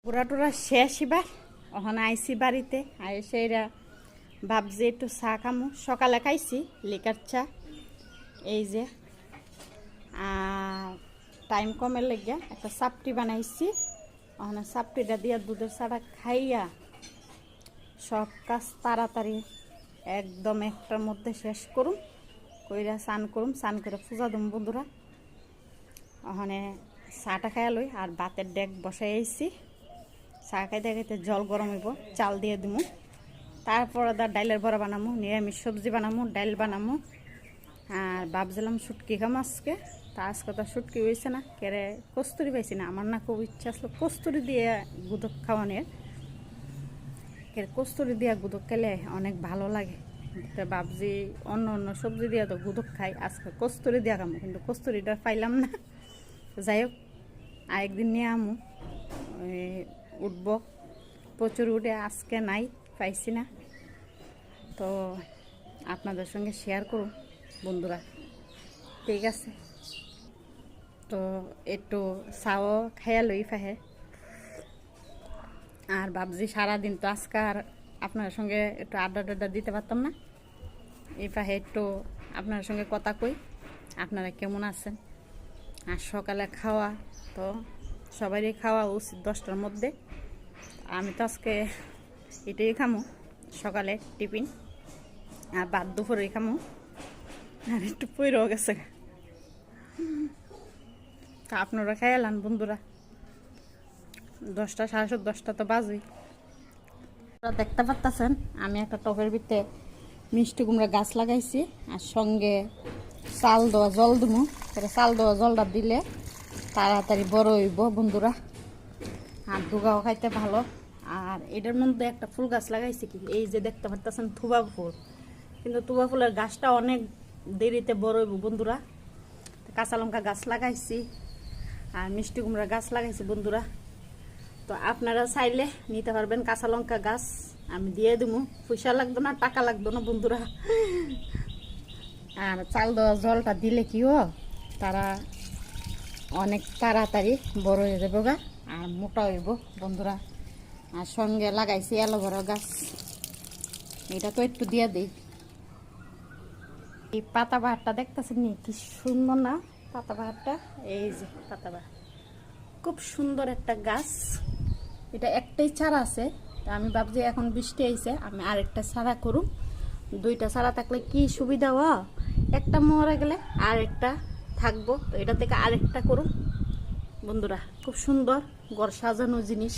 ঘোরা টোরা শেষ এবার ওখানে আইসি বাড়িতে আইসে এরা ভাবছি একটু চা খামো। সকালে খাইছি লিকার চা, এই যে টাইম কমের লেগে একটা চাপটি বানাইছি। ওখানে চাপটিটা দিয়ে দুধের চাটা খাইয়া সব কাজ তাড়াতাড়ি একদম একটার মধ্যে শেষ করুম, কইরা স্নান করুম, স্নান করে পূজা দিম বন্ধুরা। ওখানে চাটা খাইয়া লই আর ভাতের ডেক বসাই আইছি। চা খাইতে খাইতে জল গরম হইব, চাল দিয়ে দিমু, তারপরে ডাইলের বড়া বানামু, নিরামিষ সবজি বানামু, ডাইল বানামু। আর ভাবছিলাম শুটকি খাম আজকে, তা আজকে তো শুটকি হয়েছে না, কেড়ে কস্তুরি পাইছি না। আমার না খুব ইচ্ছা আসলো কস্তুরি দিয়ে গুদক খাওয়ানোর, কেড়ে কস্তুরি দিয়ে গুদক খেলে অনেক ভালো লাগে। ভাবছি অন্য অন্য সবজি দিয়ে তো গুদক খাই, আজকে কস্তুরি দিয়ে খামো, কিন্তু কস্তুরিটা পাইলাম না। যাই হোক আরেকদিন নিয়ে আমু, উঠবো, প্রচুর উঠে আজকে নাই, পাইছি না। তো আপনাদের সঙ্গে শেয়ার করুন বন্ধুরা, ঠিক আছে? তো একটু চাও খাইয়া লই ফাহে। আর ভাবছি সারাদিন তো আজকে আর আপনার সঙ্গে একটু আড্ডা টাড্ডা দিতে পারতাম না, এই ফাহে একটু আপনার সঙ্গে কথা কই, আপনারা কেমন আছেন। আর সকালে খাওয়া তো সবারই খাওয়া উচিত 10টার মধ্যে। আমি তো আজকে এটাই খামো সকালে টিফিন, আর বাদ দুপুরে খামো। আর একটু পইরেও গেছে, তা আপনারা খাইলাম বন্ধুরা। 10টা 10:30 তো বাজে। দেখতে পারতেছেন আমি একটা টবের ভিতরে মিষ্টি কুমড়া গাছ লাগাইছি, আর সঙ্গে চাল দেওয়া জল দেবো। চাল দেওয়া জলটা দিলে তাড়াতাড়ি বড় হইব বন্ধুরা, আর দুগাও খাইতে ভালো। আর এটার মধ্যে একটা ফুল গাছ লাগাইছি, কি এই যে দেখতে পারতেছেন থুবা ফুল, কিন্তু থুবা ফুলের গাছটা অনেক দেরিতে বড় হইব বন্ধুরা। কাঁচা লঙ্কা গাছ লাগাইছি আর মিষ্টি কুমড়া গাছ লাগাইছি বন্ধুরা। তো আপনারা চাইলে নিতে পারবেন কাঁচা লঙ্কা গাছ, আমি দিয়ে দেবো, পয়সা লাগবে না, টাকা লাগবে না বন্ধুরা। আর চাল দেওয়া জলটা দিলে কি তারা অনেক তাড়াতাড়ি বড় হয়ে যাবে গা, আর মোটা হইব বন্ধুরা। আর সঙ্গে লাগাইছি অ্যালোভেরা গাছ, এটা তো একটু দিয়ে দিই। এই পাতা বাহারটা দেখতেছেন নি, কি সুন্দর না পাতা বাহারটা? এই যে পাতা বাহার খুব সুন্দর একটা গাছ। এটা একটাই চারা আছে, তা আমি ভাবছি এখন বৃষ্টি আইছে, আমি আরেকটা চারা করুম। 2টা চারা থাকলে কি সুবিধা, একটা মরে গেলে আর একটা থাকবো, তো এটা থেকে আরেকটা করুম বন্ধুরা। খুব সুন্দর ঘর সাজানো জিনিস।